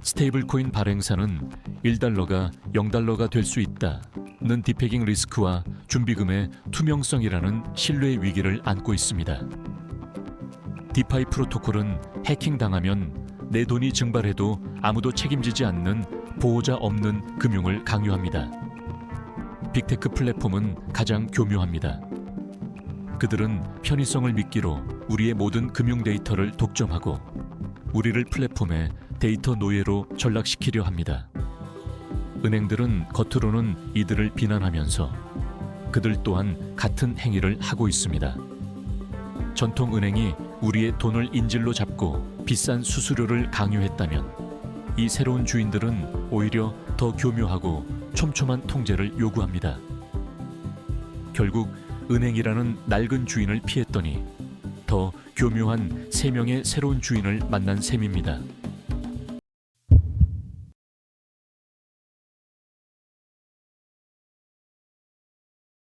스테이블코인 발행사는 1달러가 0달러가 될 수 있다는 디패깅 리스크와 준비금의 투명성이라는 신뢰 위기를 안고 있습니다. 디파이 프로토콜은 해킹당하면 내 돈이 증발해도 아무도 책임지지 않는 보호자 없는 금융을 강요합니다. 빅테크 플랫폼은 가장 교묘합니다. 그들은 편의성을 미끼로 우리의 모든 금융 데이터를 독점하고 우리를 플랫폼의 데이터 노예로 전락시키려 합니다. 은행들은 겉으로는 이들을 비난하면서 그들 또한 같은 행위를 하고 있습니다. 전통 은행이 우리의 돈을 인질로 잡고 비싼 수수료를 강요했다면 이 새로운 주인들은 오히려 더 교묘하고 촘촘한 통제를 요구합니다. 결국 은행이라는 낡은 주인을 피했더니 더 교묘한 3명의 새로운 주인을 만난 셈입니다.